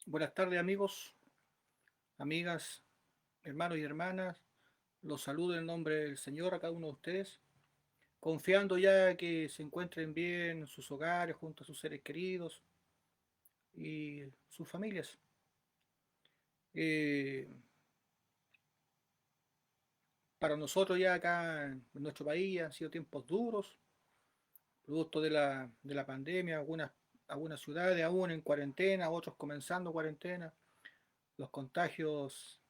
Buenas tardes amigos, amigas, hermanos y hermanas. Los saludo en nombre del Señor a cada uno de ustedes, confiando ya que se encuentren bien en sus hogares junto a sus seres queridos y sus familias. Eh, para nosotros ya acá en nuestro país han sido tiempos duros, producto de la pandemia, algunas ciudades aún en cuarentena, otros comenzando cuarentena. Los contagios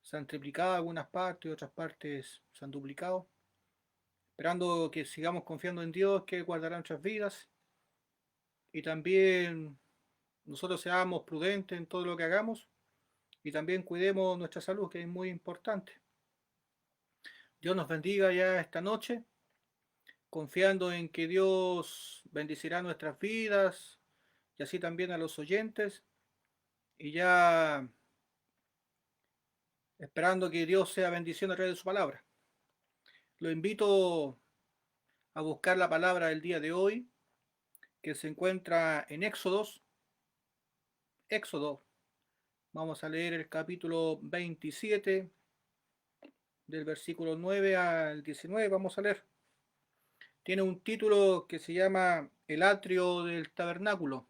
se han triplicado en algunas partes, otras partes se han duplicado. Esperando que sigamos confiando en Dios, que Él guardará nuestras vidas y también nosotros seamos prudentes en todo lo que hagamos y también cuidemos nuestra salud, que es muy importante. Dios nos bendiga ya esta noche, confiando en que Dios bendecirá nuestras vidas y así también a los oyentes y ya esperando que Dios sea bendición a través de su palabra. Lo invito a buscar la palabra del día de hoy, que se encuentra en Éxodo. Vamos a leer el capítulo 27, del versículo 9 al 19. Vamos a leer. Tiene un título que se llama El atrio del tabernáculo.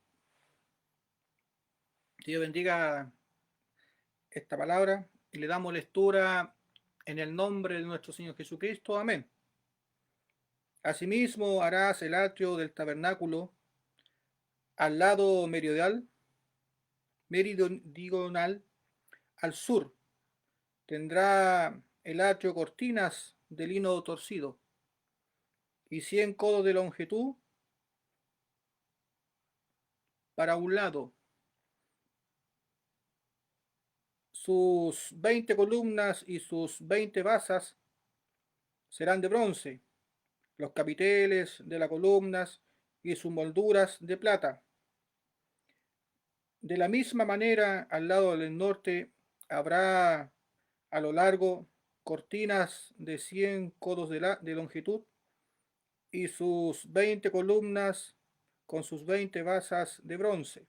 Dios bendiga esta palabra y le damos lectura en el nombre de nuestro Señor Jesucristo. Amén. Asimismo harás el atrio del tabernáculo al lado meridional al sur. Tendrá el atrio cortinas de lino torcido y 100 codos de longitud para un lado. Sus 20 columnas y sus 20 basas serán de bronce, los capiteles de las columnas y sus molduras de plata. De la misma manera, al lado del norte habrá a lo largo cortinas de 100 codos de longitud y sus 20 columnas con sus 20 basas de bronce,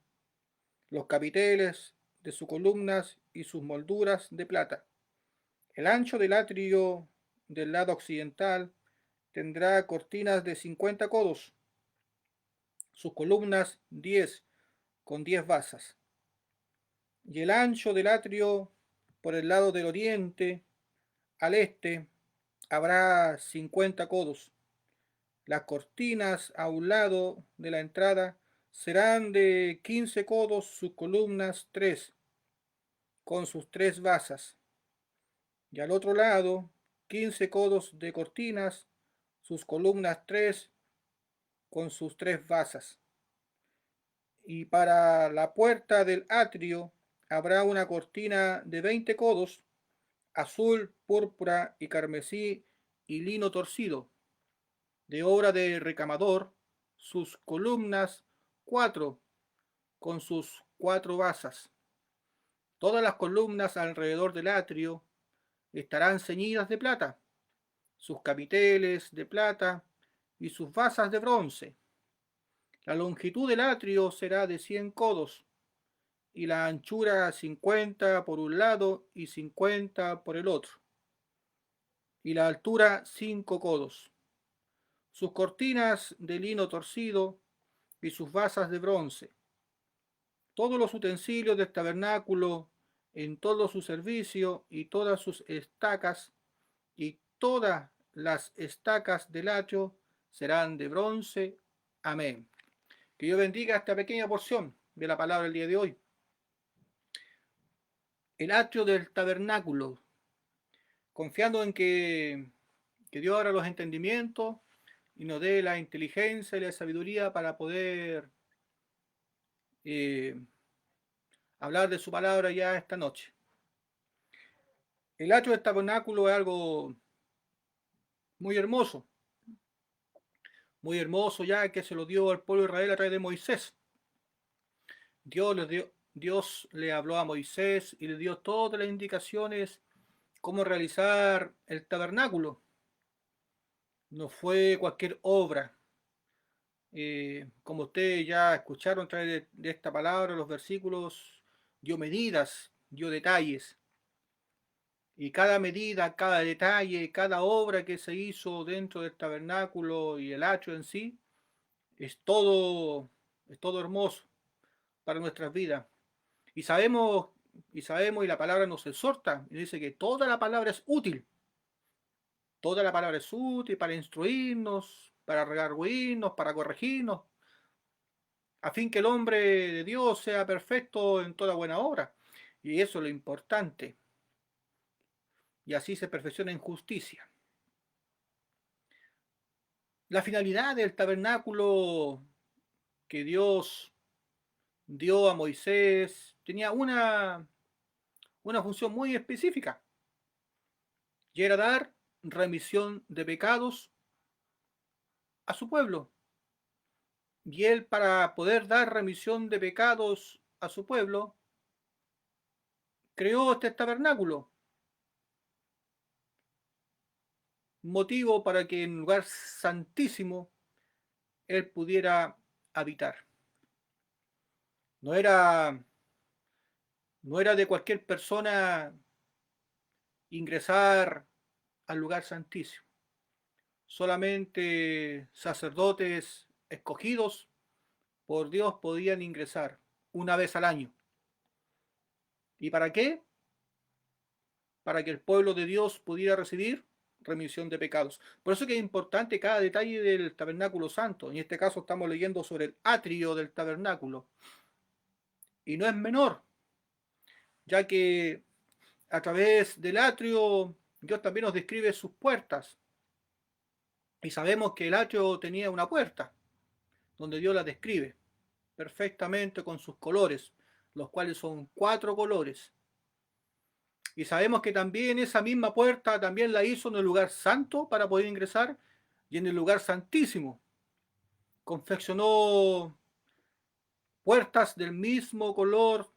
los capiteles de sus columnas y sus molduras de plata. El ancho del atrio del lado occidental tendrá cortinas de 50 codos, sus columnas 10 con 10 basas. Y el ancho del atrio por el lado del oriente al este habrá 50 codos. Las cortinas a un lado de la entrada serán de 15 codos, sus columnas 3 con sus 3 basas. Y al otro lado 15 codos de cortinas, sus columnas 3 con sus 3 basas. Y para la puerta del atrio habrá una cortina de 20 codos, azul, púrpura y carmesí y lino torcido, de obra de recamador, sus columnas 4 con sus 4 basas. Todas las columnas alrededor del atrio estarán ceñidas de plata, sus capiteles de plata y sus basas de bronce. La longitud del atrio será de 100 codos y la anchura 50 por un lado y 50 por el otro, y la altura 5 codos. Sus cortinas de lino torcido y sus basas de bronce. Todos los utensilios del tabernáculo en todo su servicio y todas sus estacas y todas las estacas del atrio serán de bronce. Amén. Que Dios bendiga esta pequeña porción de la palabra del día de hoy. El atrio del tabernáculo, confiando en que Dios abra los entendimientos y nos dé la inteligencia y la sabiduría para poder eh, hablar de su palabra ya esta noche. El atrio del tabernáculo es algo muy hermoso ya que se lo dio al pueblo de Israel a través de Moisés. Dios le habló a Moisés y le dio todas las indicaciones cómo realizar el tabernáculo. No fue cualquier obra, Como ustedes ya escucharon a través de esta palabra, los versículos, dio medidas, dio detalles. Y cada medida, cada detalle, cada obra que se hizo dentro del tabernáculo y el atrio en sí, es todo hermoso para nuestras vidas. Y sabemos, y la palabra nos exhorta, y dice que toda la palabra es útil. Toda la palabra es útil para instruirnos, para redarguirnos, para corregirnos, a fin que el hombre de Dios sea perfecto en toda buena obra. Y eso es lo importante. Y así se perfecciona en justicia. La finalidad del tabernáculo que Dios dio a Moisés tenía una función muy específica, y era dar remisión de pecados a su pueblo. Y él, para poder dar remisión de pecados a su pueblo, creó este tabernáculo, motivo para que en un lugar santísimo él pudiera habitar. No era, no era de cualquier persona ingresar al lugar santísimo. Solamente sacerdotes escogidos por Dios podían ingresar una vez al año. ¿Y para qué? Para que el pueblo de Dios pudiera recibir remisión de pecados. Por eso que es importante cada detalle del tabernáculo santo. En este caso estamos leyendo sobre el atrio del tabernáculo. Y no es menor, ya que a través del atrio Dios también nos describe sus puertas. Y sabemos que el atrio tenía una puerta, donde Dios la describe perfectamente con sus colores, los cuales son 4 colores. Y sabemos que también esa misma puerta también la hizo en el lugar santo para poder ingresar, y en el lugar santísimo confeccionó puertas del mismo color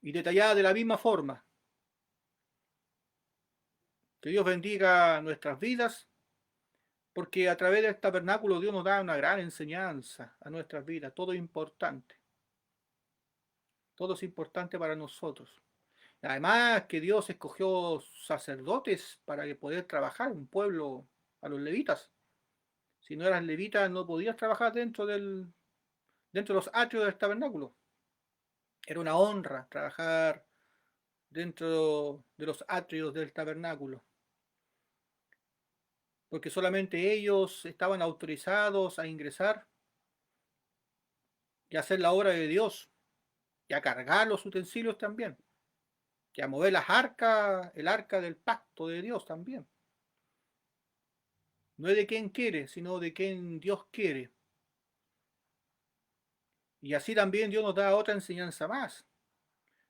y detalladas de la misma forma. Que Dios bendiga nuestras vidas, porque a través del tabernáculo Dios nos da una gran enseñanza a nuestras vidas. Todo es importante. Todo es importante para nosotros. Además que Dios escogió sacerdotes para poder trabajar un pueblo, a los levitas. Si no eras levita no podías trabajar dentro de los atrios del tabernáculo. Era una honra trabajar dentro de los atrios del tabernáculo, porque solamente ellos estaban autorizados a ingresar y a hacer la obra de Dios, y a cargar los utensilios también, y a mover las arcas, el arca del pacto de Dios también. No es de quien quiere, sino de quien Dios quiere. Y así también Dios nos da otra enseñanza más.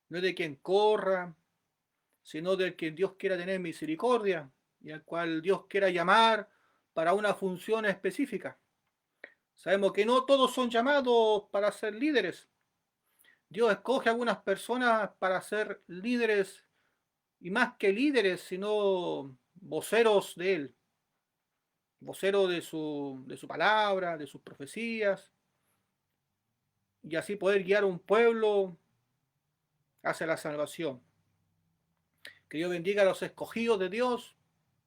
No es de quien corra, sino del que Dios quiera tener misericordia y al cual Dios quiera llamar para una función específica. Sabemos que no todos son llamados para ser líderes. Dios escoge a algunas personas para ser líderes, y más que líderes, sino voceros de Él, voceros de su palabra, de sus profecías, y así poder guiar un pueblo hacia la salvación. Que Dios bendiga a los escogidos de Dios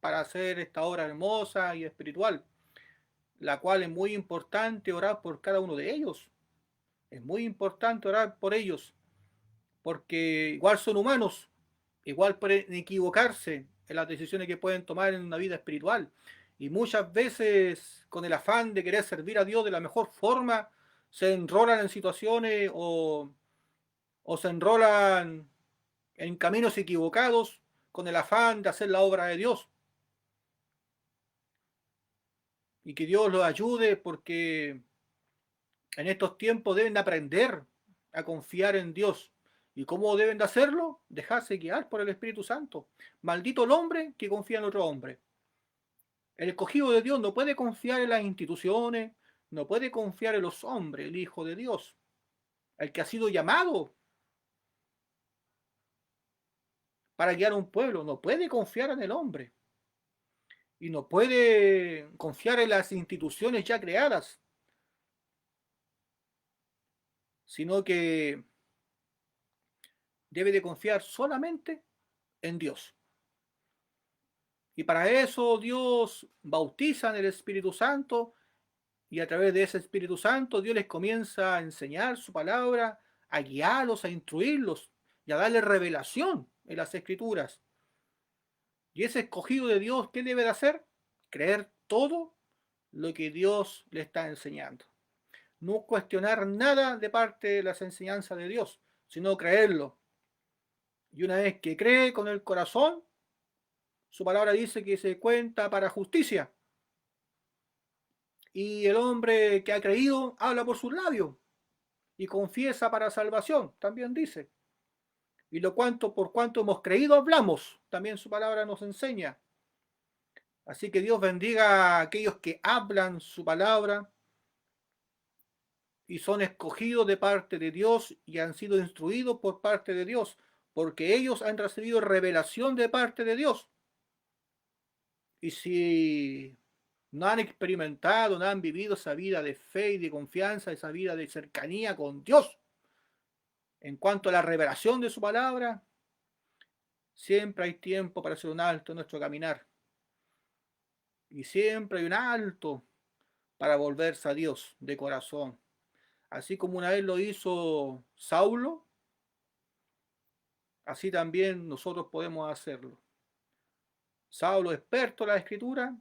para hacer esta obra hermosa y espiritual, la cual es muy importante orar por cada uno de ellos. Es muy importante orar por ellos, porque igual son humanos, igual pueden equivocarse en las decisiones que pueden tomar en una vida espiritual. Y muchas veces, con el afán de querer servir a Dios de la mejor forma, se enrolan en situaciones o se enrolan en caminos equivocados con el afán de hacer la obra de Dios. Y que Dios los ayude, porque en estos tiempos deben aprender a confiar en Dios. ¿Y cómo deben de hacerlo? Dejarse guiar por el Espíritu Santo. Maldito el hombre que confía en otro hombre. El escogido de Dios no puede confiar en las instituciones, no puede confiar en los hombres, el Hijo de Dios, el que ha sido llamado para guiar a un pueblo, no puede confiar en el hombre. y no puede confiar en las instituciones ya creadas, sino que debe de confiar solamente en Dios. Y para eso Dios bautiza en el Espíritu Santo, y a través de ese Espíritu Santo Dios les comienza a enseñar su palabra, a guiarlos, a instruirlos y a darles revelación en las Escrituras. Y ese escogido de Dios, ¿qué debe de hacer? Creer todo lo que Dios le está enseñando. No cuestionar nada de parte de las enseñanzas de Dios, sino creerlo. Y una vez que cree con el corazón, su palabra dice que se cuenta para justicia. Y el hombre que ha creído habla por sus labios y confiesa para salvación, también dice. Y por cuanto hemos creído hablamos, también su palabra nos enseña. Así que Dios bendiga a aquellos que hablan su palabra y son escogidos de parte de Dios y han sido instruidos por parte de Dios, porque ellos han recibido revelación de parte de Dios. Y si no han experimentado, no han vivido esa vida de fe y de confianza, esa vida de cercanía con Dios, en cuanto a la revelación de su palabra, siempre hay tiempo para hacer un alto en nuestro caminar. Y siempre hay un alto para volverse a Dios de corazón. Así como una vez lo hizo Saulo, así también nosotros podemos hacerlo. Saulo, experto en la escritura,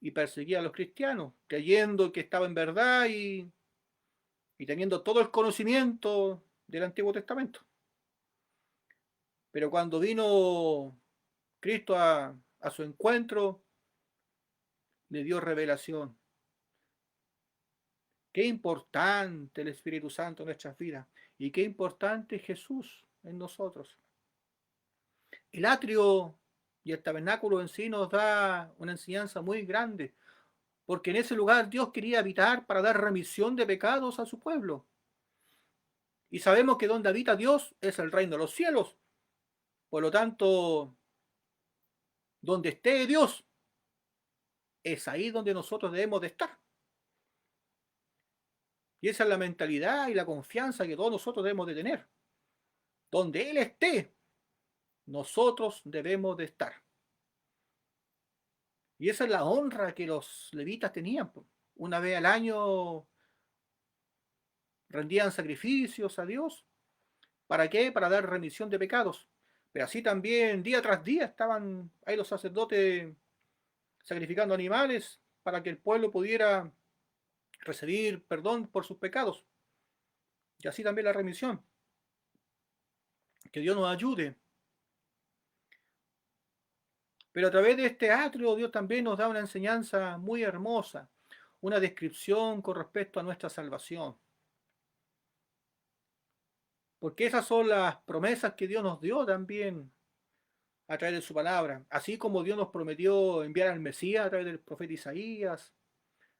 y perseguía a los cristianos, creyendo que estaba en verdad y teniendo todo el conocimiento del Antiguo Testamento. Pero cuando vino Cristo a su encuentro, le dio revelación. Qué importante el Espíritu Santo en nuestras vidas y qué importante Jesús en nosotros. El atrio y el tabernáculo en sí nos da una enseñanza muy grande, porque en ese lugar Dios quería habitar para dar remisión de pecados a su pueblo. Y sabemos que donde habita Dios es el reino de los cielos. Por lo tanto, donde esté Dios, es ahí donde nosotros debemos de estar. Y esa es la mentalidad y la confianza que todos nosotros debemos de tener. Donde Él esté, nosotros debemos de estar. Y esa es la honra que los levitas tenían. Una vez al año rendían sacrificios a Dios. ¿Para qué? Para dar remisión de pecados. Pero así también día tras día estaban ahí los sacerdotes sacrificando animales para que el pueblo pudiera recibir perdón por sus pecados. Y así también la remisión. Que Dios nos ayude. Pero a través de este atrio Dios también nos da una enseñanza muy hermosa, una descripción con respecto a nuestra salvación. Porque esas son las promesas que Dios nos dio también a través de su palabra. Así como Dios nos prometió enviar al Mesías a través del profeta Isaías,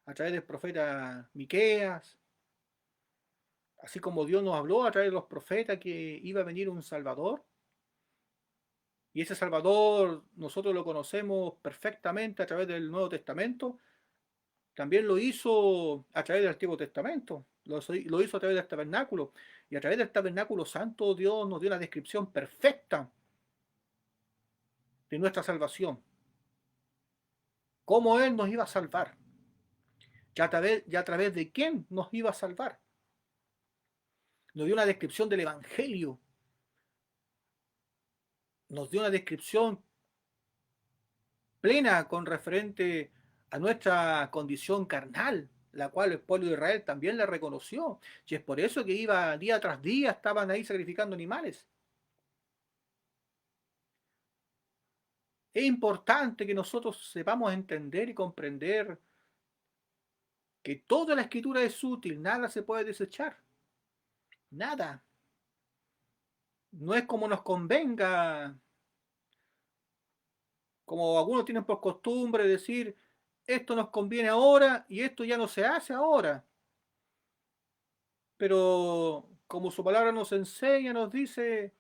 a través del profeta Miqueas, así como Dios nos habló a través de los profetas que iba a venir un Salvador. Y ese Salvador nosotros lo conocemos perfectamente a través del Nuevo Testamento. También lo hizo a través del Antiguo Testamento, lo hizo a través del tabernáculo. Y a través del tabernáculo santo Dios nos dio la descripción perfecta de nuestra salvación. Cómo Él nos iba a salvar. Y a través de quién nos iba a salvar. Nos dio una descripción del Evangelio. Nos dio una descripción plena con referente a nuestra condición carnal, la cual el pueblo de Israel también la reconoció. Y es por eso que iba día tras día, estaban ahí sacrificando animales. Es importante que nosotros sepamos entender y comprender que toda la escritura es útil, nada se puede desechar, nada. No es como nos convenga, como algunos tienen por costumbre decir, esto nos conviene ahora y esto ya no se hace ahora. Pero como su palabra nos enseña, nos dice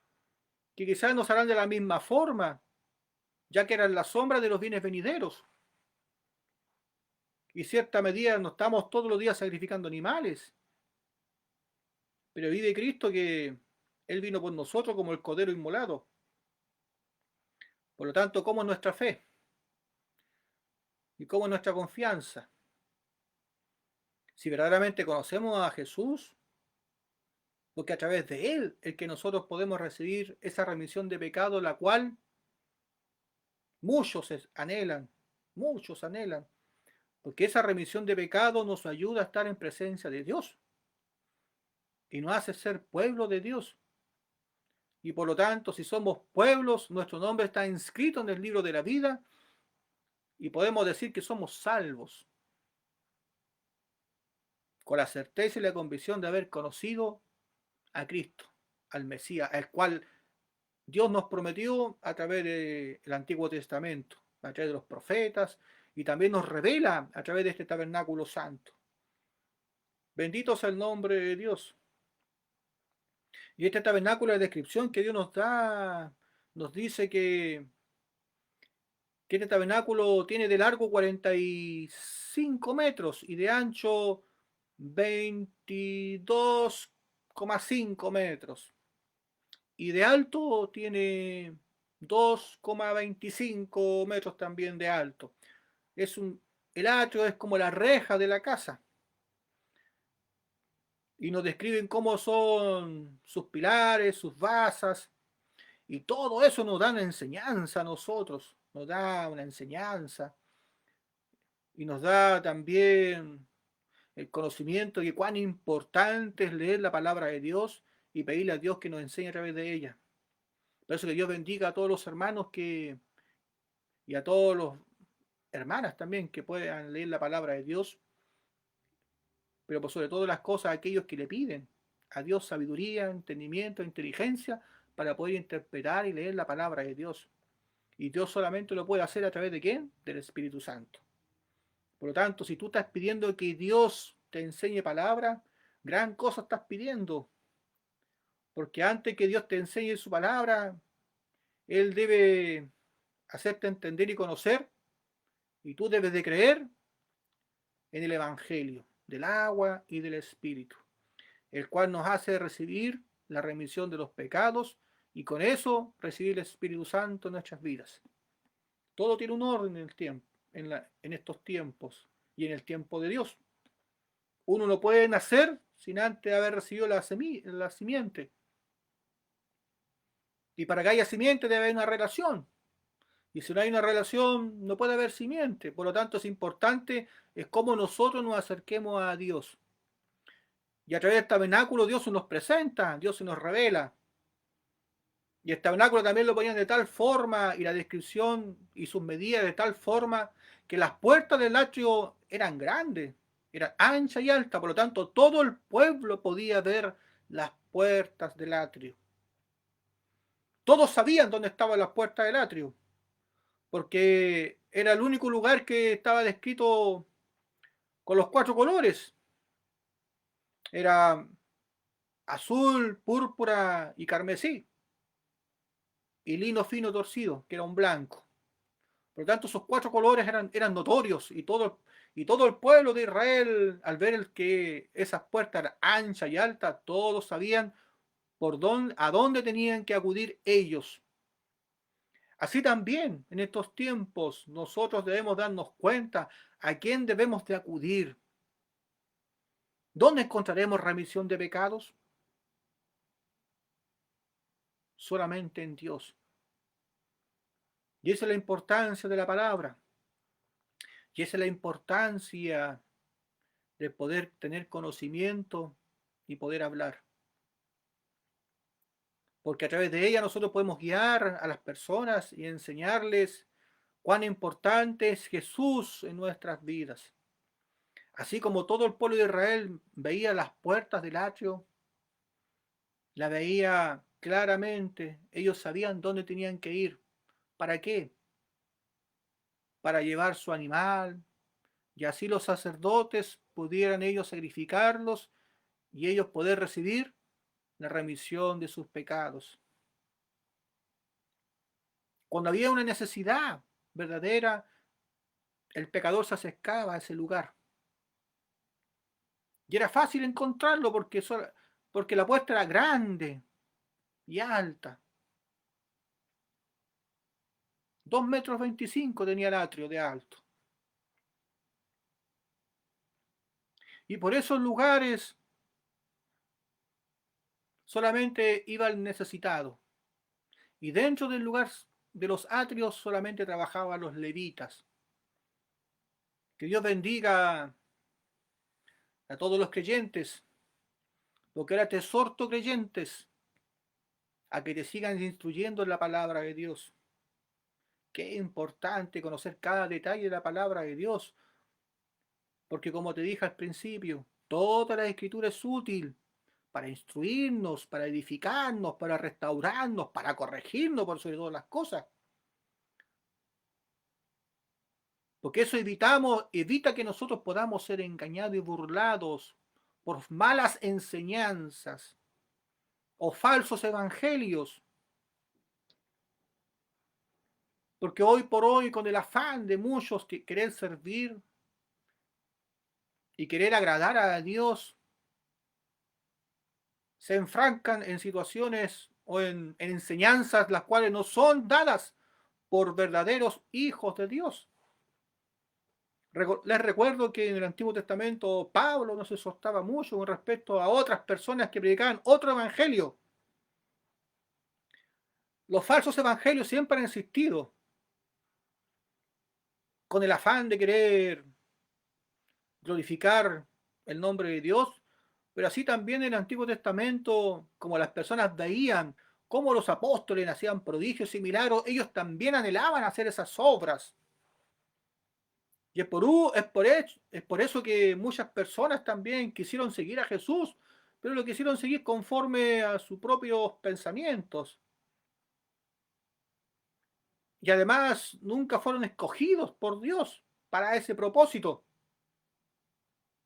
que quizás nos harán de la misma forma, ya que eran la sombra de los bienes venideros. Y cierta medida no estamos todos los días sacrificando animales, pero vive Cristo que Él vino por nosotros como el Cordero inmolado. Por lo tanto, ¿cómo es nuestra fe? ¿Y cómo es nuestra confianza? Si verdaderamente conocemos a Jesús, porque a través de Él es que nosotros podemos recibir esa remisión de pecado, la cual anhelan, muchos anhelan, porque esa remisión de pecado nos ayuda a estar en presencia de Dios y nos hace ser pueblo de Dios. Y por lo tanto, si somos pueblos, nuestro nombre está inscrito en el libro de la vida y podemos decir que somos salvos, con la certeza y la convicción de haber conocido a Cristo, al Mesías, al cual Dios nos prometió a través del Antiguo Testamento, a través de los profetas, y también nos revela a través de este tabernáculo santo. Bendito sea el nombre de Dios. Y este tabernáculo de descripción que Dios nos da, nos dice que este tabernáculo tiene de largo 45 metros y de ancho 22,5 metros. Y de alto tiene 2,25 metros también de alto. El atrio es como la reja de la casa. Y nos describen cómo son sus pilares, sus basas, y todo eso nos da una enseñanza a nosotros, nos da una enseñanza y nos da también el conocimiento de cuán importante es leer la palabra de Dios y pedirle a Dios que nos enseñe a través de ella. Por eso que Dios bendiga a todos los hermanos y a todos los hermanas también que puedan leer la palabra de Dios, pero por sobre todas las cosas aquellos que le piden a Dios sabiduría, entendimiento, inteligencia para poder interpretar y leer la palabra de Dios. Y Dios solamente lo puede hacer a través de ¿quién? Del Espíritu Santo. Por lo tanto, si tú estás pidiendo que Dios te enseñe palabra, gran cosa estás pidiendo. Porque antes que Dios te enseñe su palabra, Él debe hacerte entender y conocer, y tú debes de creer en el Evangelio del agua y del Espíritu, el cual nos hace recibir la remisión de los pecados y con eso recibir el Espíritu Santo en nuestras vidas. Todo tiene un orden en el tiempo, en estos tiempos y en el tiempo de Dios. Uno no puede nacer sin antes haber recibido la simiente. Y para que haya simiente debe haber una relación. Y si no hay una relación, no puede haber simiente. Por lo tanto, es importante es cómo nosotros nos acerquemos a Dios. Y a través del tabernáculo Dios se nos presenta, Dios se nos revela. Y el tabernáculo también lo ponían de tal forma, y la descripción y sus medidas de tal forma, que las puertas del atrio eran grandes, eran anchas y altas, por lo tanto todo el pueblo podía ver las puertas del atrio. Todos sabían dónde estaban las puertas del atrio, porque era el único lugar que estaba descrito con los 4 colores. Era azul, púrpura y carmesí, y lino fino torcido, que era un blanco. Por lo tanto, esos 4 colores eran notorios y todo el pueblo de Israel, al ver que esas puertas eran anchas y altas, todos sabían a dónde tenían que acudir ellos. Así también, en estos tiempos, nosotros debemos darnos cuenta a quién debemos de acudir. ¿Dónde encontraremos remisión de pecados? Solamente en Dios. Y esa es la importancia de la palabra. Y esa es la importancia de poder tener conocimiento y poder hablar. Porque a través de ella nosotros podemos guiar a las personas y enseñarles cuán importante es Jesús en nuestras vidas. Así como todo el pueblo de Israel veía las puertas del atrio, la veía claramente, ellos sabían dónde tenían que ir. ¿Para qué? Para llevar su animal, y así los sacerdotes pudieran ellos sacrificarlos y ellos poder recibir la remisión de sus pecados. Cuando había una necesidad verdadera, el pecador se acercaba a ese lugar. Y era fácil encontrarlo porque la puerta era grande y alta. 2,25 metros tenía el atrio de alto. Y por esos lugares solamente iba el necesitado. Y dentro del lugar de los atrios solamente trabajaban los levitas. Que Dios bendiga a todos los creyentes, lo que era te exhorto creyentes, a que te sigan instruyendo en la palabra de Dios. Qué importante conocer cada detalle de la palabra de Dios, porque como te dije al principio, toda la escritura es útil para instruirnos, para edificarnos, para restaurarnos, para corregirnos por sobre todas las cosas. Porque eso evita que nosotros podamos ser engañados y burlados por malas enseñanzas o falsos evangelios. Porque hoy por hoy, con el afán de muchos que querer servir y querer agradar a Dios, se enfrancan en situaciones o en enseñanzas las cuales no son dadas por verdaderos hijos de Dios. Les recuerdo que en el Antiguo Testamento Pablo no se exhortaba mucho con respecto a otras personas que predicaban otro evangelio. Los falsos evangelios siempre han existido con el afán de querer glorificar el nombre de Dios, pero así también en el Antiguo Testamento, como las personas veían cómo los apóstoles hacían prodigios y milagros, ellos también anhelaban hacer esas obras. Y es por eso que muchas personas también quisieron seguir a Jesús, pero lo quisieron seguir conforme a sus propios pensamientos. Y además nunca fueron escogidos por Dios para ese propósito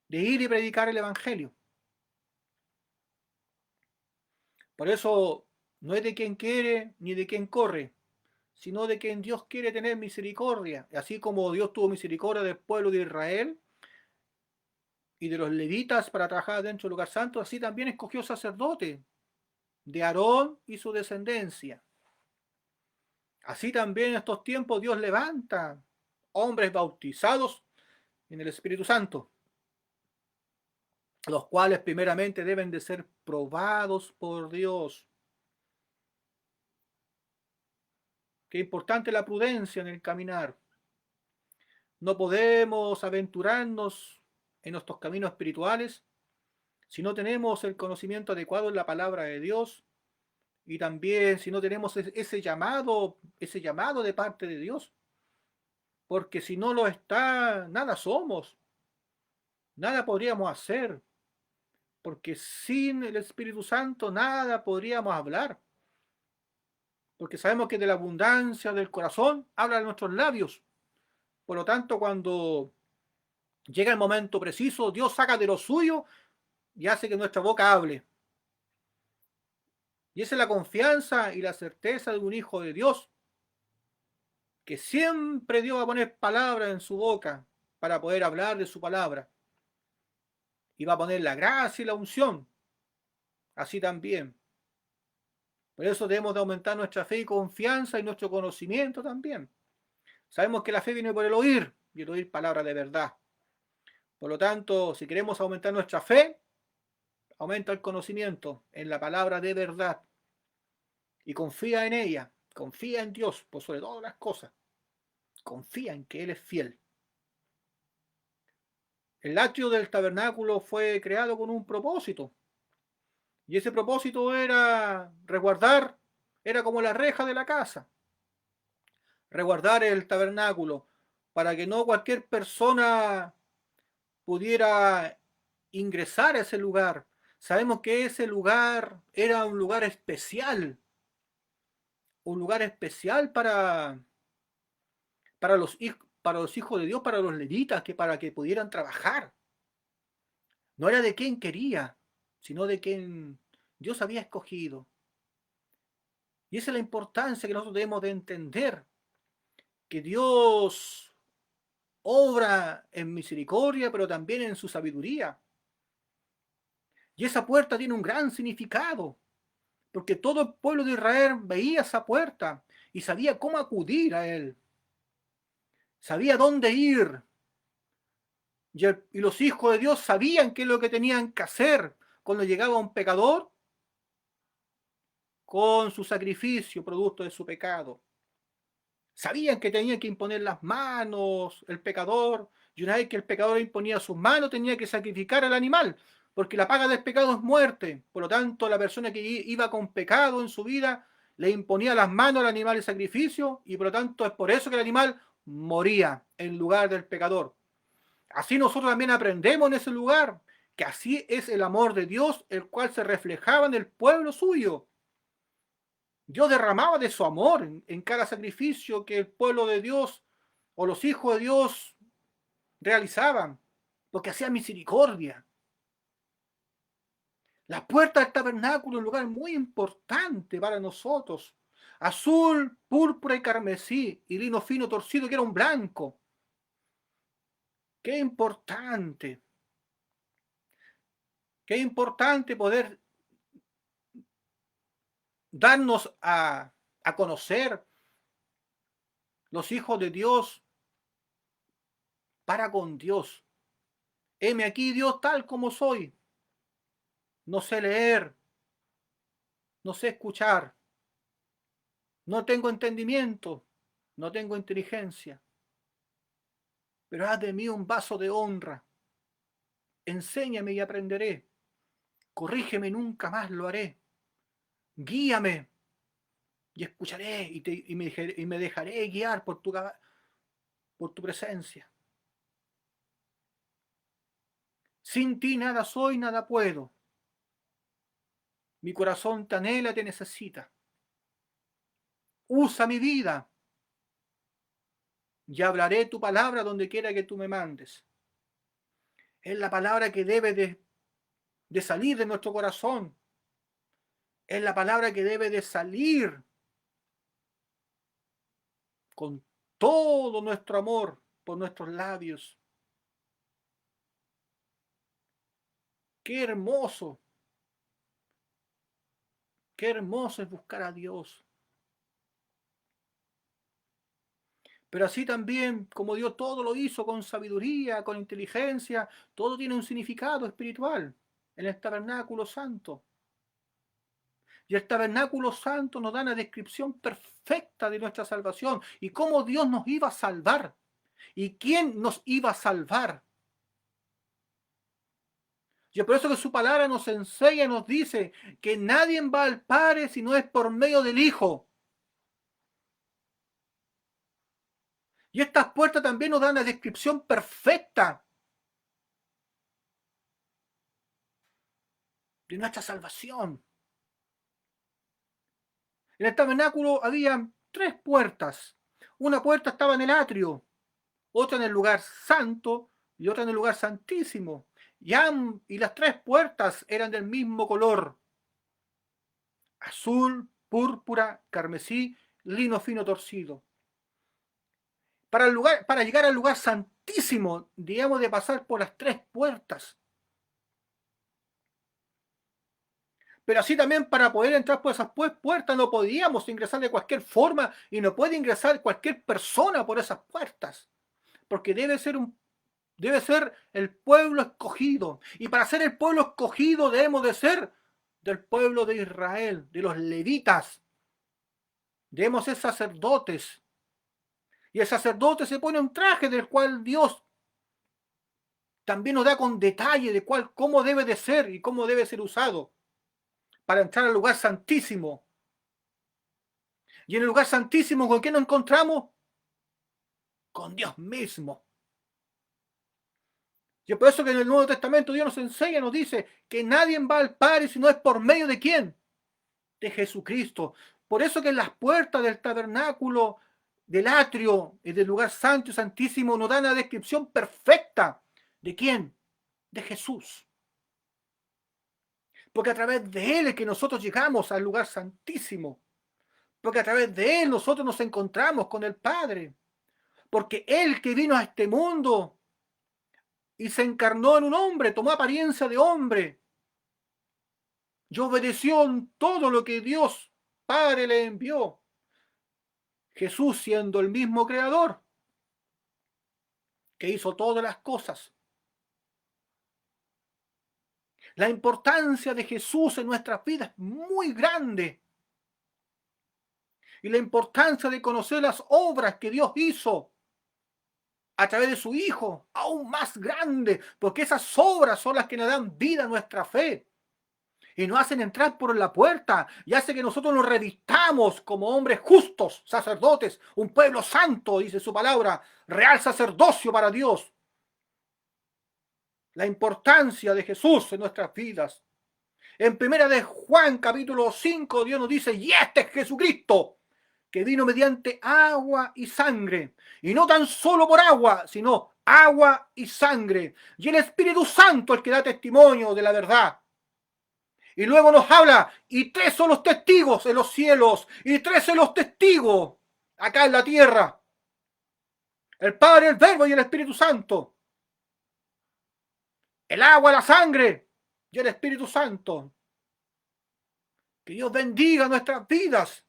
de ir y predicar el Evangelio. Por eso no es de quien quiere ni de quien corre, sino de quien Dios quiere tener misericordia. Así como Dios tuvo misericordia del pueblo de Israel y de los levitas para trabajar dentro del lugar santo, así también escogió sacerdote de Aarón y su descendencia. Así también en estos tiempos Dios levanta hombres bautizados en el Espíritu Santo, los cuales primeramente deben de ser probados por Dios. Qué importante la prudencia en el caminar. No podemos aventurarnos en nuestros caminos espirituales si no tenemos el conocimiento adecuado en la palabra de Dios y también si no tenemos ese llamado de parte de Dios. Porque si no lo está, nada somos, nada podríamos hacer, porque sin el Espíritu Santo nada podríamos hablar, porque sabemos que de la abundancia del corazón hablan nuestros labios. Por lo tanto, cuando llega el momento preciso, Dios saca de lo suyo y hace que nuestra boca hable. Y esa es la confianza y la certeza de un hijo de Dios, que siempre Dios va a poner palabras en su boca para poder hablar de su palabra. Y va a poner la gracia y la unción, así también. Por eso debemos de aumentar nuestra fe y confianza y nuestro conocimiento también. Sabemos que la fe viene por el oír, y el oír palabra de verdad. Por lo tanto, si queremos aumentar nuestra fe, aumenta el conocimiento en la palabra de verdad. Y confía en ella, confía en Dios por sobre todas las cosas. Confía en que Él es fiel. El atrio del tabernáculo fue creado con un propósito. Y ese propósito era resguardar, era como la reja de la casa, resguardar el tabernáculo para que no cualquier persona pudiera ingresar a ese lugar. Sabemos que ese lugar era un lugar especial para los hijos de Dios, para los levitas, para que pudieran trabajar. No era de quien quería, sino de quien Dios había escogido. Y esa es la importancia que nosotros debemos de entender, que Dios obra en misericordia, pero también en su sabiduría. Y esa puerta tiene un gran significado, porque todo el pueblo de Israel veía esa puerta y sabía cómo acudir a él, sabía dónde ir. Y los hijos de Dios sabían qué es lo que tenían que hacer cuando llegaba un pecador con su sacrificio, producto de su pecado. Sabían que tenían que imponer las manos, el pecador, y una vez que el pecador imponía sus manos, tenía que sacrificar al animal, porque la paga del pecado es muerte. Por lo tanto, la persona que iba con pecado en su vida le imponía las manos al animal de sacrificio, y por lo tanto es por eso que el animal moría en lugar del pecador. Así nosotros también aprendemos en ese lugar que así es el amor de Dios, el cual se reflejaba en el pueblo suyo. Dios derramaba de su amor en cada sacrificio que el pueblo de Dios o los hijos de Dios realizaban, porque hacía misericordia. La puerta del tabernáculo es un lugar muy importante para nosotros. Azul, púrpura y carmesí, y lino fino torcido que era un blanco. Qué importante, qué importante poder darnos a conocer los hijos de Dios para con Dios. Heme aquí, Dios, tal como soy. No sé leer, no sé escuchar, no tengo entendimiento, no tengo inteligencia, pero haz de mí un vaso de honra. Enséñame y aprenderé. Corrígeme y nunca más lo haré. Guíame y escucharé y me dejaré guiar por tu presencia. Sin ti nada soy, nada puedo. Mi corazón te anhela, te necesita. Usa mi vida y hablaré tu palabra donde quiera que tú me mandes. Es la palabra que debe de salir de nuestro corazón. Es la palabra que debe de salir con todo nuestro amor por nuestros labios. Qué hermoso es buscar a Dios. Pero así también, como Dios todo lo hizo con sabiduría, con inteligencia, todo tiene un significado espiritual en el tabernáculo santo. Y el tabernáculo santo nos da una descripción perfecta de nuestra salvación y cómo Dios nos iba a salvar y quién nos iba a salvar. Y es por eso que su palabra nos enseña y nos dice que nadie va al Padre si no es por medio del Hijo. Y estas puertas también nos dan una descripción perfecta de nuestra salvación. En el tabernáculo había tres puertas. Una puerta estaba en el atrio, otra en el lugar santo y otra en el lugar santísimo. Y las tres puertas eran del mismo color: azul, púrpura, carmesí, lino fino torcido. Para llegar al lugar santísimo, digamos, de pasar por las tres puertas. Pero así también, para poder entrar por esas puertas no podíamos ingresar de cualquier forma y no puede ingresar cualquier persona por esas puertas, porque debe ser el pueblo escogido. Y para ser el pueblo escogido debemos de ser del pueblo de Israel, de los levitas. Debemos ser sacerdotes. Y el sacerdote se pone un traje del cual Dios también nos da con detalle de cómo debe de ser y cómo debe ser usado para entrar al lugar santísimo. Y en el lugar santísimo, ¿con qué nos encontramos? Con Dios mismo. Y es por eso que en el Nuevo Testamento Dios nos enseña, nos dice que nadie va al Padre si no es por medio de ¿quién? De Jesucristo. Por eso que en las puertas del tabernáculo, del atrio y del lugar santo y santísimo nos dan la descripción perfecta. ¿De quién? De Jesús. Porque a través de Él es que nosotros llegamos al lugar santísimo. porque a través de Él nosotros nos encontramos con el Padre, porque Él que vino a este mundo y se encarnó en un hombre, tomó apariencia de hombre, y obedeció en todo lo que Dios Padre le envió. Jesús siendo el mismo creador que hizo todas las cosas. La importancia de Jesús en nuestras vidas es muy grande. Y la importancia de conocer las obras que Dios hizo a través de su Hijo, aún más grande, porque esas obras son las que nos dan vida a nuestra fe y nos hacen entrar por la puerta y hace que nosotros nos revistamos como hombres justos, sacerdotes, un pueblo santo, dice su palabra, real sacerdocio para Dios. La importancia de Jesús en nuestras vidas. En primera de Juan, capítulo 5, Dios nos dice, y este es Jesucristo, que vino mediante agua y sangre, y no tan solo por agua, sino agua y sangre, y el Espíritu Santo el que da testimonio de la verdad. Y luego nos habla, y tres son los testigos en los cielos, y tres son los testigos acá en la tierra, el Padre, el Verbo y el Espíritu Santo, el agua, la sangre y el Espíritu Santo. Que Dios bendiga nuestras vidas,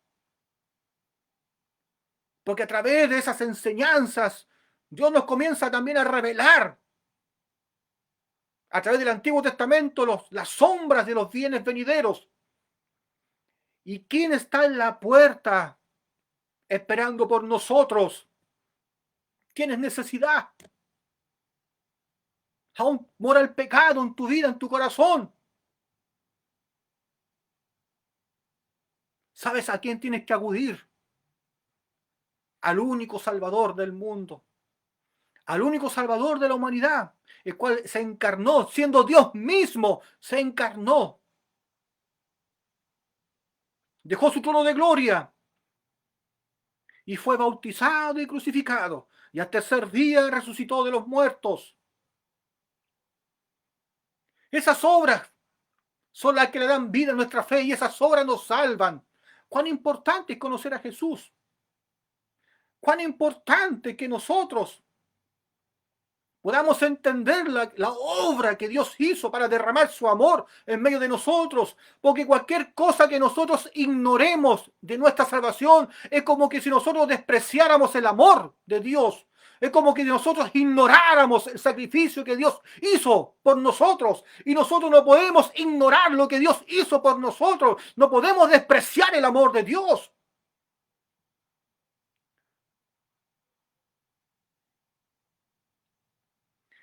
porque a través de esas enseñanzas Dios nos comienza también a revelar a través del Antiguo Testamento las sombras de los bienes venideros. ¿Y quién está en la puerta esperando por nosotros? ¿Tienes necesidad? ¿Aún mora el pecado en tu vida, en tu corazón? ¿Sabes a quién tienes que acudir? Al único Salvador del mundo, al único Salvador de la humanidad, el cual se encarnó, siendo Dios mismo, se encarnó. Dejó su trono de gloria y fue bautizado y crucificado. Y al tercer día resucitó de los muertos. Esas obras son las que le dan vida a nuestra fe y esas obras nos salvan. Cuán importante es conocer a Jesús. Cuán importante que nosotros podamos entender la obra que Dios hizo para derramar su amor en medio de nosotros, porque cualquier cosa que nosotros ignoremos de nuestra salvación es como que si nosotros despreciáramos el amor de Dios. Es como que nosotros ignoráramos el sacrificio que Dios hizo por nosotros. Y nosotros no podemos ignorar lo que Dios hizo por nosotros. No podemos despreciar el amor de Dios.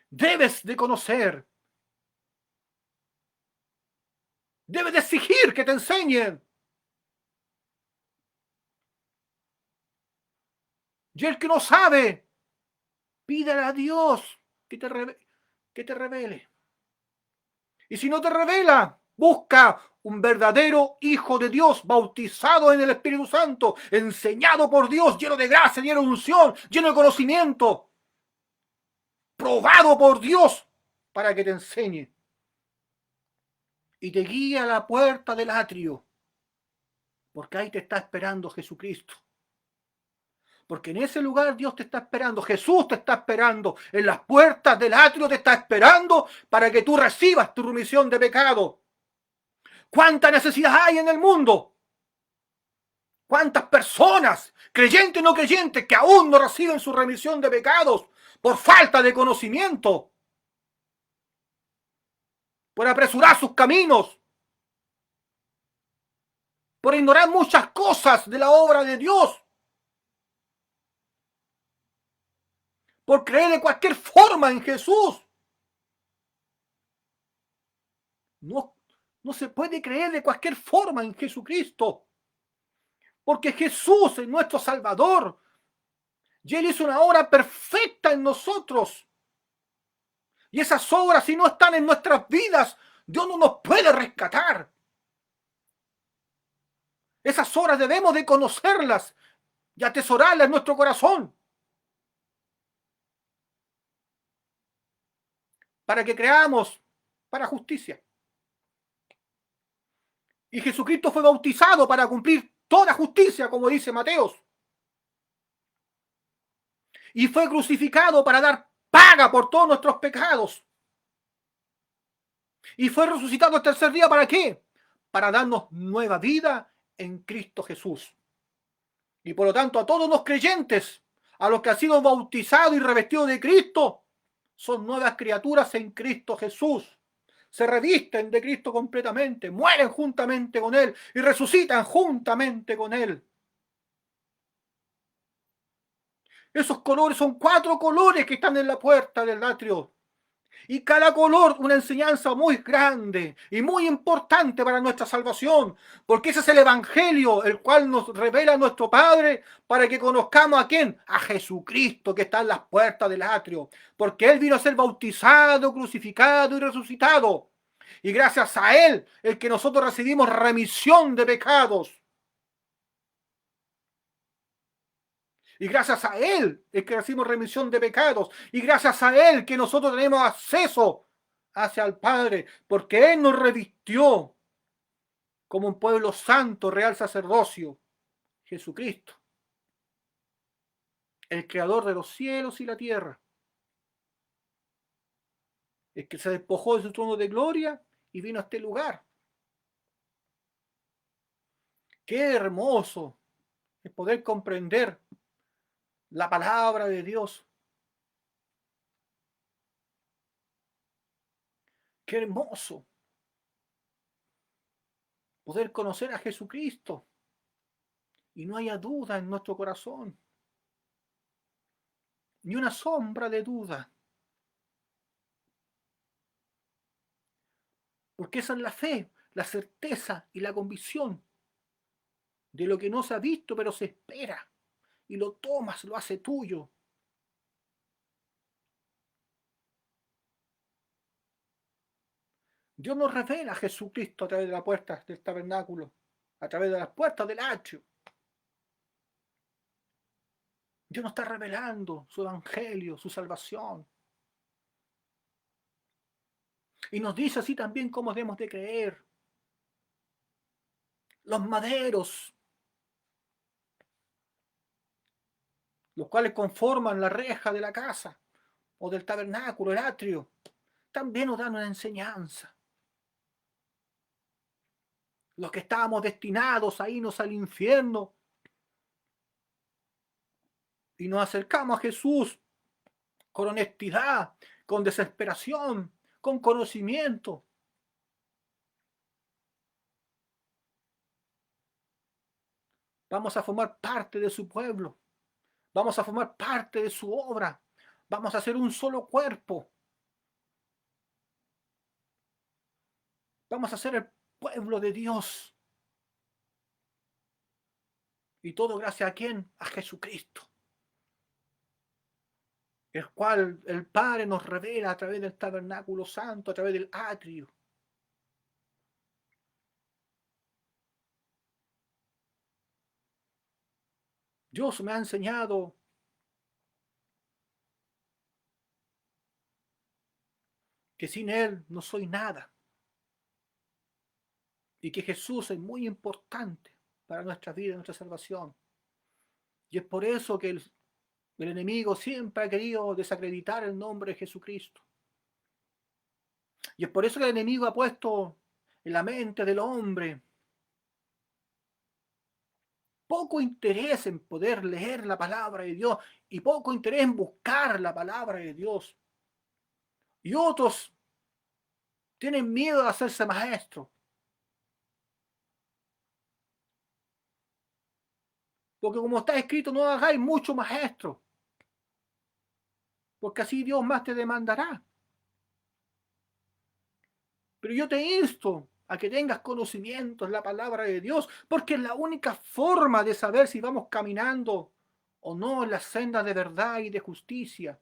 Debes de conocer. Debes de exigir que te enseñen. Y el que no sabe, pídele a Dios que te revele. Y si no te revela, busca un verdadero hijo de Dios, bautizado en el Espíritu Santo, enseñado por Dios, lleno de gracia, lleno de unción, lleno de conocimiento, probado por Dios para que te enseñe y te guíe a la puerta del atrio, porque ahí te está esperando Jesucristo. Porque en ese lugar Dios te está esperando, Jesús te está esperando, en las puertas del atrio te está esperando para que tú recibas tu remisión de pecado. ¿Cuánta necesidad hay en el mundo? ¿Cuántas personas, creyentes y no creyentes, que aún no reciben su remisión de pecados por falta de conocimiento, por apresurar sus caminos, por ignorar muchas cosas de la obra de Dios, por creer de cualquier forma en Jesús? No, no se puede creer de cualquier forma en Jesucristo, porque Jesús es nuestro Salvador y Él hizo una obra perfecta en nosotros. Y esas obras, si no están en nuestras vidas, Dios no nos puede rescatar. Esas obras debemos de conocerlas y atesorarlas en nuestro corazón, para que creamos para justicia. Y Jesucristo fue bautizado para cumplir toda justicia, como dice Mateos. Y fue crucificado para dar paga por todos nuestros pecados. Y fue resucitado el tercer día, ¿para qué? Para darnos nueva vida en Cristo Jesús. Y por lo tanto, a todos los creyentes, a los que han sido bautizados y revestidos de Cristo, son nuevas criaturas en Cristo Jesús. Se revisten de Cristo completamente, mueren juntamente con Él y resucitan juntamente con Él. Esos colores son 4 colores que están en la puerta del atrio. Y cada color una enseñanza muy grande y muy importante para nuestra salvación, porque ese es el Evangelio, el cual nos revela nuestro Padre para que conozcamos a quién, a Jesucristo que está en las puertas del atrio, porque Él vino a ser bautizado, crucificado y resucitado. Y gracias a Él, el que nosotros recibimos remisión de pecados. Y gracias a Él es que recibimos remisión de pecados. Y gracias a Él que nosotros tenemos acceso hacia el Padre. Porque Él nos revistió como un pueblo santo, real sacerdocio. Jesucristo, el creador de los cielos y la tierra. El que se despojó de su trono de gloria y vino a este lugar. Qué hermoso es poder comprender la palabra de Dios. Qué hermoso poder conocer a Jesucristo y no haya duda en nuestro corazón, ni una sombra de duda, porque esa es la fe, la certeza y la convicción de lo que no se ha visto pero se espera, y lo tomas, lo hace tuyo. Dios nos revela a Jesucristo a través de las puertas del tabernáculo, a través de las puertas del atrio. Dios nos está revelando su evangelio, su salvación. Y nos dice así también cómo debemos de creer. Los maderos, los cuales conforman la reja de la casa o del tabernáculo, el atrio, también nos dan una enseñanza. Los que estábamos destinados a irnos al infierno y nos acercamos a Jesús con honestidad, con desesperación, con conocimiento. Vamos a formar parte de su pueblo. Vamos a formar parte de su obra. Vamos a ser un solo cuerpo. Vamos a ser el pueblo de Dios. Y todo gracias a quién? A Jesucristo. El cual el Padre nos revela a través del tabernáculo santo, a través del atrio. Dios me ha enseñado que sin Él no soy nada. Y que Jesús es muy importante para nuestra vida, nuestra salvación. Y es por eso que el enemigo siempre ha querido desacreditar el nombre de Jesucristo. Y es por eso que el enemigo ha puesto en la mente del hombre poco interés en poder leer la palabra de Dios y poco interés en buscar la palabra de Dios. Y otros tienen miedo de hacerse maestros. Porque como está escrito, no hagáis mucho maestro. Porque así Dios más te demandará. Pero yo te insto a que tengas conocimiento en la palabra de Dios, porque es la única forma de saber si vamos caminando o no en las sendas de verdad y de justicia.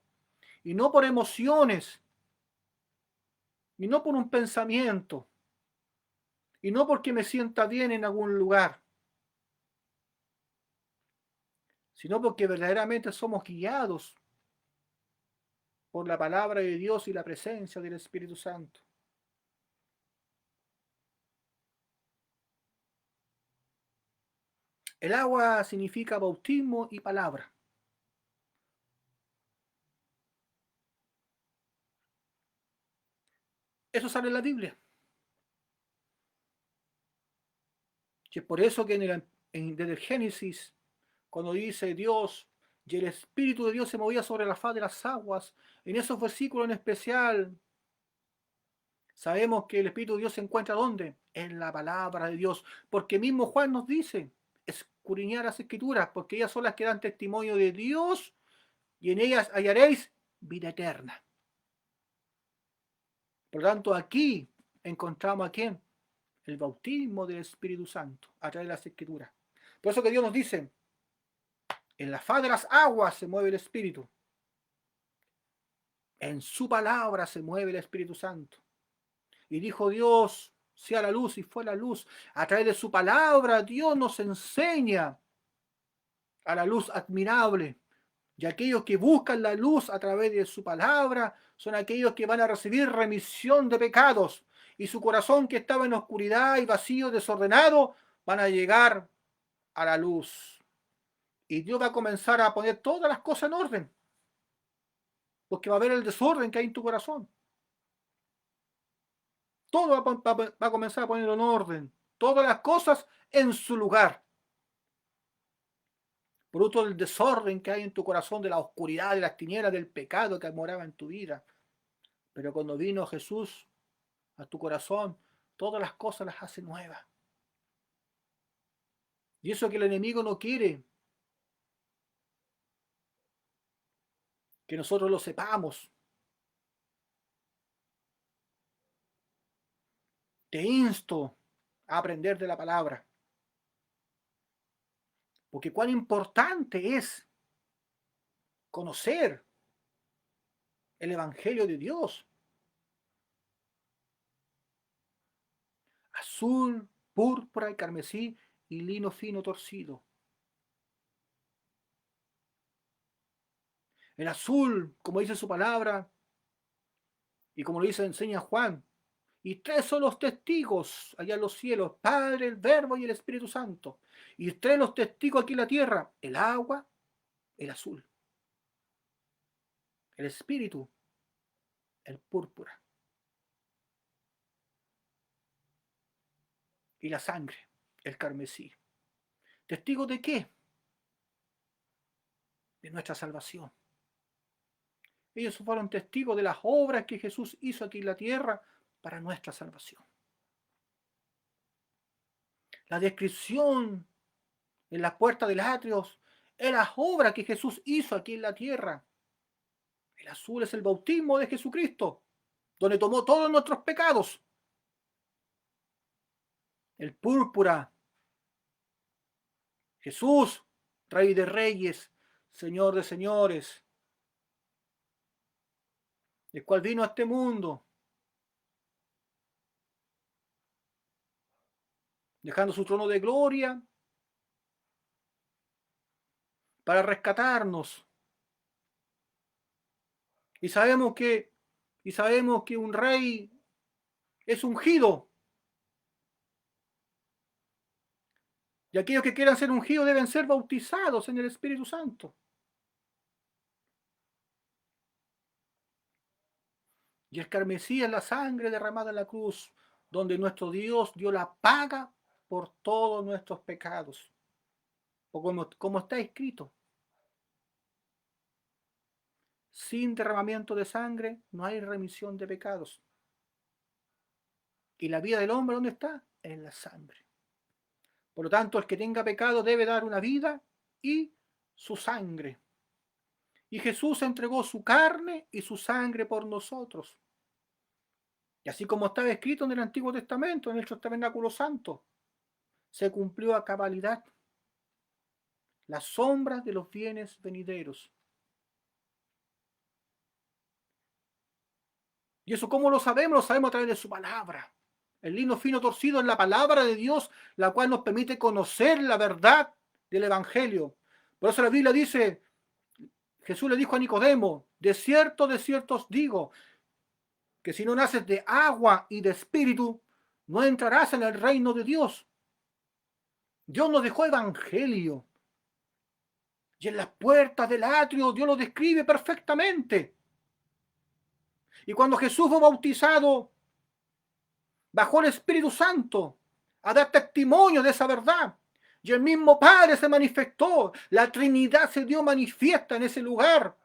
Y no por emociones, y no por un pensamiento, y no porque me sienta bien en algún lugar, sino porque verdaderamente somos guiados por la palabra de Dios y la presencia del Espíritu Santo. El agua significa bautismo y palabra. Eso sale en la Biblia. Y es por eso que desde el Génesis, cuando dice Dios, y el Espíritu de Dios se movía sobre la faz de las aguas, en esos versículos en especial, sabemos que el Espíritu de Dios se encuentra ¿dónde? En la palabra de Dios. Porque mismo Juan nos dice, escudriñar las Escrituras, porque ellas son las que dan testimonio de Dios, y en ellas hallaréis vida eterna. Por lo tanto, aquí encontramos a quién? El bautismo del Espíritu Santo, a través de las Escrituras. Por eso que Dios nos dice, en la faz de las aguas se mueve el Espíritu. En su palabra se mueve el Espíritu Santo. Y dijo Dios, sea la luz, y fue la luz. A través de su palabra, Dios nos enseña a la luz admirable. Y aquellos que buscan la luz a través de su palabra son aquellos que van a recibir remisión de pecados. Y su corazón que estaba en oscuridad y vacío, desordenado, van a llegar a la luz. Y Dios va a comenzar a poner todas las cosas en orden. Porque va a haber el desorden que hay en tu corazón. Todo va a comenzar a ponerlo en orden. Todas las cosas en su lugar. Producto del desorden que hay en tu corazón, de la oscuridad, de las tinieblas, del pecado que moraba en tu vida. Pero cuando vino Jesús a tu corazón, todas las cosas las hace nuevas. Y eso que el enemigo no quiere que nosotros lo sepamos. Te insto a aprender de la palabra. Porque cuán importante es conocer el Evangelio de Dios. Azul, púrpura y carmesí y lino fino torcido. El azul, como dice su palabra, y como lo dice, enseña Juan, y tres son los testigos allá en los cielos, Padre, el Verbo y el Espíritu Santo. Y tres los testigos aquí en la tierra, el agua, el azul, el Espíritu, el púrpura, y la sangre, el carmesí. ¿Testigos de qué? De nuestra salvación. Ellos fueron testigos de las obras que Jesús hizo aquí en la tierra para nuestra salvación. La descripción en las puertas del atrio es las obras que Jesús hizo aquí en la tierra. El azul es el bautismo de Jesucristo, donde tomó todos nuestros pecados. El púrpura, Jesús, Rey de Reyes, Señor de Señores, el cual vino a este mundo, dejando su trono de gloria para rescatarnos. Y sabemos que un rey es ungido. Y aquellos que quieran ser ungidos deben ser bautizados en el Espíritu Santo. Y el carmesí es la sangre derramada en la cruz, donde nuestro Dios dio la paga por todos nuestros pecados. O como está escrito, sin derramamiento de sangre no hay remisión de pecados. Y la vida del hombre, ¿dónde está? En la sangre. Por lo tanto, el que tenga pecado debe dar una vida y su sangre. Y Jesús entregó su carne y su sangre por nosotros. Y así como estaba escrito en el Antiguo Testamento, en el tabernáculo santo, se cumplió a cabalidad la sombra de los bienes venideros. ¿Y eso cómo lo sabemos? Lo sabemos a través de su palabra. El lino fino torcido es la palabra de Dios, la cual nos permite conocer la verdad del Evangelio. Por eso la Biblia dice, Jesús le dijo a Nicodemo, de cierto os digo, que si no naces de agua y de espíritu, no entrarás en el reino de Dios. Dios nos dejó evangelio. Y en las puertas del atrio Dios lo describe perfectamente. Y cuando Jesús fue bautizado, bajó el Espíritu Santo a dar testimonio de esa verdad. Y el mismo Padre se manifestó. La Trinidad se dio manifiesta en ese lugar.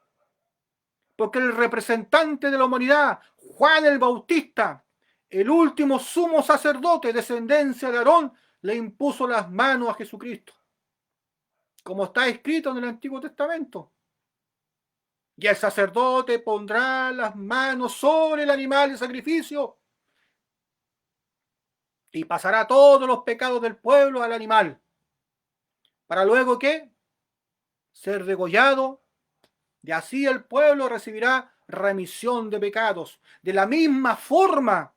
Porque el representante de la humanidad, Juan el Bautista, el último sumo sacerdote, descendencia de Aarón, le impuso las manos a Jesucristo, como está escrito en el Antiguo Testamento. Y el sacerdote pondrá las manos sobre el animal de sacrificio y pasará todos los pecados del pueblo al animal, para luego que ser degollado, y así el pueblo recibirá remisión de pecados. De la misma forma,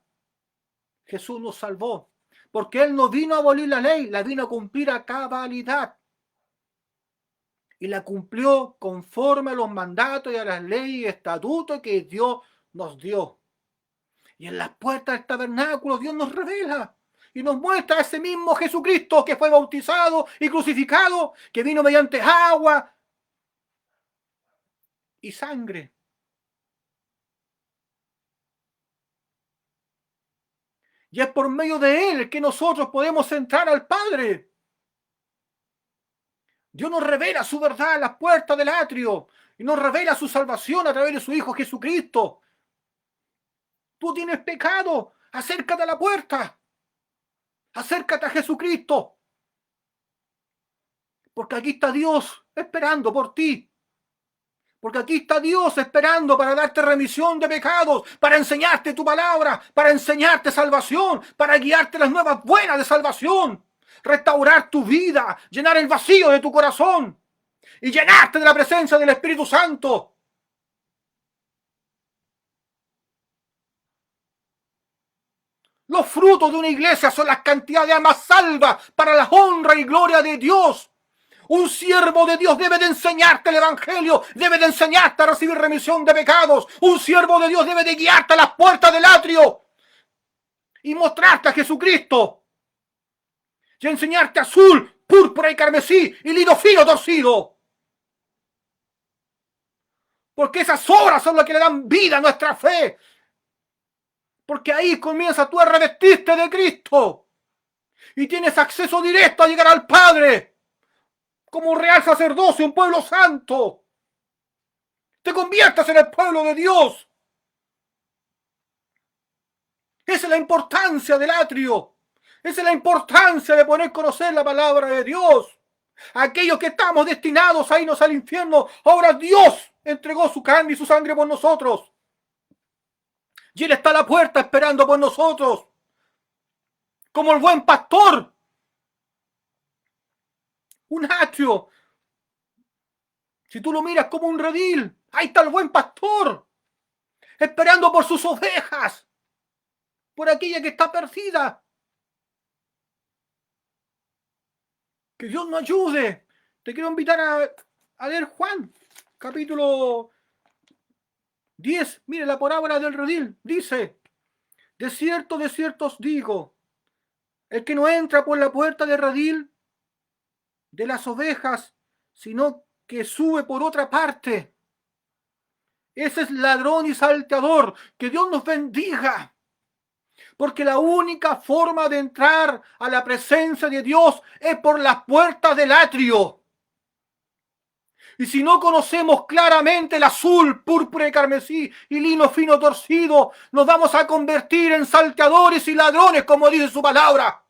Jesús nos salvó, porque Él no vino a abolir la ley, la vino a cumplir a cabalidad. Y la cumplió conforme a los mandatos y a las leyes y estatutos que Dios nos dio. Y en las puertas del tabernáculo Dios nos revela y nos muestra a ese mismo Jesucristo que fue bautizado y crucificado, que vino mediante agua y sangre. Y es por medio de Él que nosotros podemos entrar al Padre. Dios nos revela su verdad a las puertas del atrio y nos revela su salvación a través de su Hijo Jesucristo. Tú tienes pecado, acércate a la puerta. Acércate a Jesucristo. Porque aquí está Dios esperando por ti. Porque aquí está Dios esperando para darte remisión de pecados, para enseñarte tu palabra, para enseñarte salvación, para guiarte las nuevas buenas de salvación, restaurar tu vida, llenar el vacío de tu corazón y llenarte de la presencia del Espíritu Santo. Los frutos de una iglesia son las cantidades de almas salvas para la honra y gloria de Dios. Un siervo de Dios debe de enseñarte el evangelio, debe de enseñarte a recibir remisión de pecados. Un siervo de Dios debe de guiarte a las puertas del atrio y mostrarte a Jesucristo y enseñarte azul, púrpura y carmesí y lino fino torcido. Porque esas obras son las que le dan vida a nuestra fe. Porque ahí comienza tú a revestirte de Cristo y tienes acceso directo a llegar al Padre. Como un real sacerdocio, un pueblo santo. Te conviertas en el pueblo de Dios. Esa es la importancia del atrio. Esa es la importancia de poder conocer la palabra de Dios. Aquellos que estamos destinados a irnos al infierno, ahora Dios entregó su carne y su sangre por nosotros. Y Él está a la puerta esperando por nosotros. Como el buen pastor. Un atrio. Si tú lo miras como un redil, ahí está el buen pastor. Esperando por sus ovejas. Por aquella que está perdida. Que Dios nos ayude. Te quiero invitar a leer Juan, capítulo 10. Mire la parábola del redil. Dice: de cierto os digo, el que no entra por la puerta del redil de las ovejas, sino que sube por otra parte, ese es ladrón y salteador. Que Dios nos bendiga. Porque la única forma de entrar a la presencia de Dios es por las puertas del atrio. Y si no conocemos claramente el azul, púrpura y carmesí y lino fino torcido, nos vamos a convertir en salteadores y ladrones, como dice su palabra.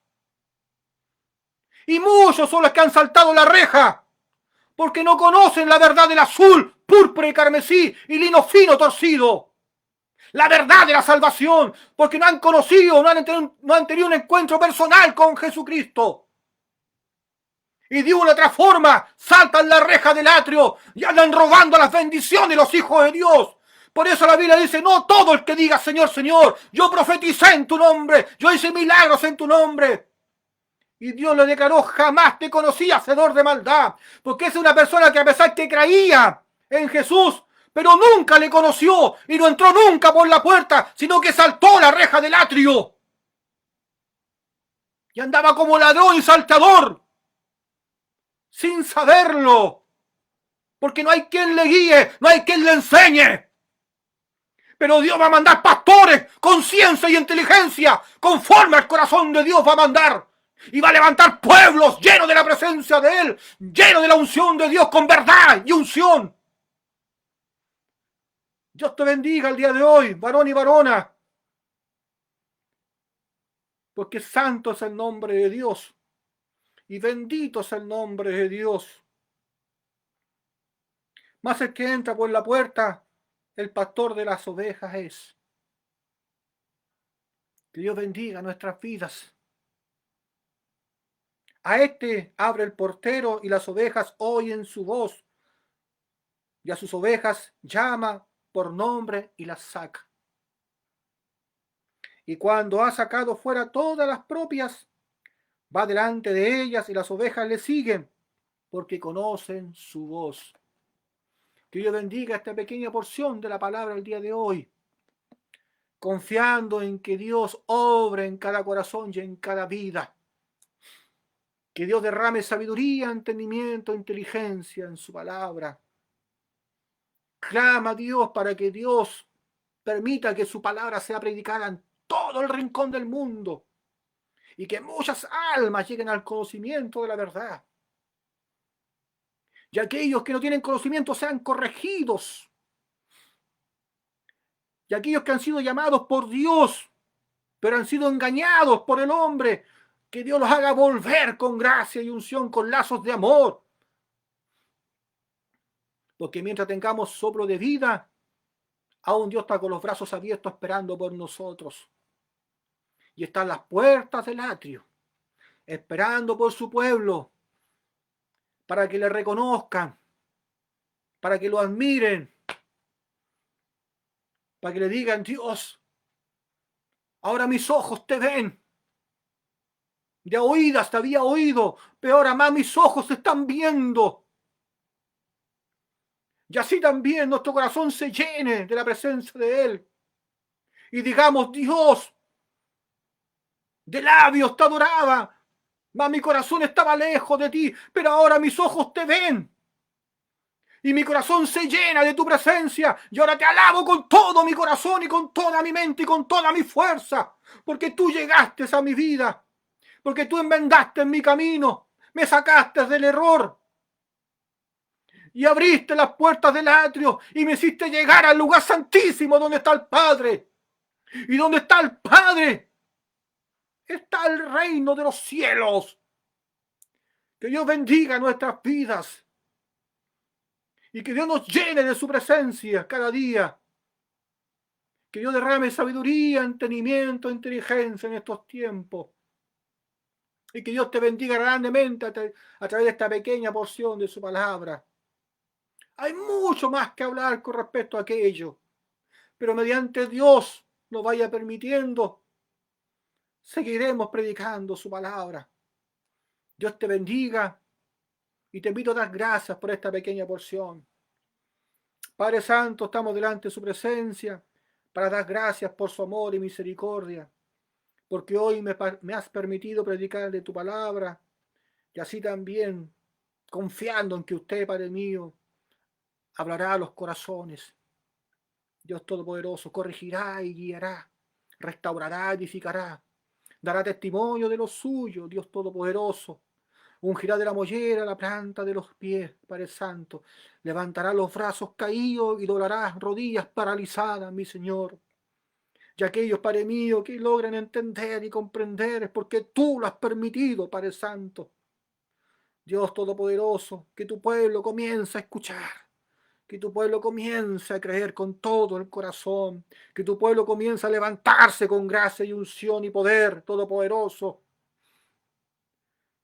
Y muchos son los que han saltado la reja, porque no conocen la verdad del azul, púrpura y carmesí y lino fino torcido. La verdad de la salvación, porque no han conocido, no han tenido un encuentro personal con Jesucristo. Y de una otra forma saltan la reja del atrio y andan robando las bendiciones de los hijos de Dios. Por eso la Biblia dice: no todo el que diga Señor, Señor, yo profeticé en tu nombre, yo hice milagros en tu nombre. Y Dios le declaró: jamás te conocí, hacedor de maldad. Porque es una persona que, a pesar que creía en Jesús, pero nunca le conoció y no entró nunca por la puerta, sino que saltó la reja del atrio. Y andaba como ladrón y saltador. sin saberlo, porque no hay quien le guíe, no hay quien le enseñe. Pero Dios va a mandar pastores con ciencia y inteligencia, conforme al corazón de Dios va a mandar. Y va a levantar pueblos llenos de la presencia de Él, llenos de la unción de Dios con verdad y unción. Dios te bendiga el día de hoy, varón y varona. Porque santo es el nombre de Dios. Y bendito es el nombre de Dios. Mas el que entra por la puerta, el pastor de las ovejas es. Que Dios bendiga nuestras vidas. A este abre el portero y las ovejas oyen su voz. Y a sus ovejas llama por nombre y las saca. Y cuando ha sacado fuera todas las propias, va delante de ellas y las ovejas le siguen, porque conocen su voz. Que Dios bendiga esta pequeña porción de la palabra el día de hoy, confiando en que Dios obra en cada corazón y en cada vida. Que Dios derrame sabiduría, entendimiento, inteligencia en su palabra. Clama a Dios para que Dios permita que su palabra sea predicada en todo el rincón del mundo y que muchas almas lleguen al conocimiento de la verdad. Y aquellos que no tienen conocimiento sean corregidos. Y aquellos que han sido llamados por Dios, pero han sido engañados por el hombre, que Dios los haga volver con gracia y unción, con lazos de amor. Porque mientras tengamos soplo de vida, aún Dios está con los brazos abiertos esperando por nosotros. Y están las puertas del atrio, esperando por su pueblo, para que le reconozcan, para que lo admiren, para que le digan: Dios, ahora mis ojos te ven. De oídas te había oído, pero ahora más mis ojos te están viendo. Y así también nuestro corazón se llene de la presencia de Él. Y digamos: Dios, de labios te adoraba, mas mi corazón estaba lejos de ti, pero ahora mis ojos te ven. Y mi corazón se llena de tu presencia. Y ahora te alabo con todo mi corazón y con toda mi mente y con toda mi fuerza. Porque tú llegaste a mi vida. Porque tú enmendaste en mi camino. Me sacaste del error. Y abriste las puertas del atrio. Y me hiciste llegar al lugar santísimo donde está el Padre. Y donde está el Padre, está el reino de los cielos. Que Dios bendiga nuestras vidas. Y que Dios nos llene de su presencia cada día. Que Dios derrame sabiduría, entendimiento, inteligencia en estos tiempos. Y que Dios te bendiga grandemente a través de esta pequeña porción de su palabra. Hay mucho más que hablar con respecto a aquello. Pero mediante Dios nos vaya permitiendo, seguiremos predicando su palabra. Dios te bendiga y te invito a dar gracias por esta pequeña porción. Padre Santo, estamos delante de su presencia para dar gracias por su amor y misericordia, porque hoy me has permitido predicar de tu palabra y así también confiando en que usted, Padre mío, hablará a los corazones. Dios Todopoderoso corregirá y guiará, restaurará, edificará, dará testimonio de lo suyo, Dios Todopoderoso. Ungirá de la mollera la planta de los pies, Padre Santo. Levantará los brazos caídos y doblará rodillas paralizadas, mi Señor. Y aquellos, Padre mío, que logran entender y comprender es porque tú lo has permitido, Padre Santo. Dios Todopoderoso, que tu pueblo comience a escuchar. Que tu pueblo comience a creer con todo el corazón. Que tu pueblo comience a levantarse con gracia y unción y poder todopoderoso.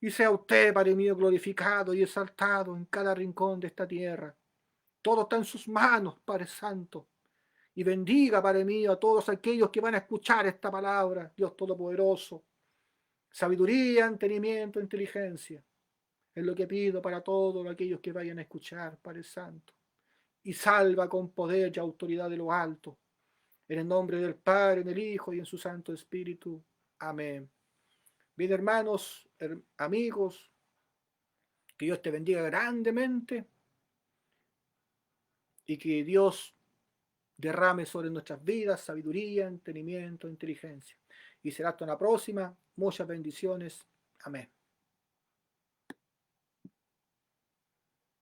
Y sea usted, Padre mío, glorificado y exaltado en cada rincón de esta tierra. Todo está en sus manos, Padre Santo. Y bendiga, Padre mío, a todos aquellos que van a escuchar esta palabra, Dios Todopoderoso. Sabiduría, entendimiento, inteligencia. Es lo que pido para todos aquellos que vayan a escuchar, Padre Santo. Y salva con poder y autoridad de lo alto. En el nombre del Padre, del Hijo y en su Santo Espíritu. Amén. Bien, hermanos, amigos, Que Dios te bendiga grandemente y que Dios derrame sobre nuestras vidas sabiduría, entendimiento, inteligencia. Y será hasta una próxima. Muchas bendiciones. Amén.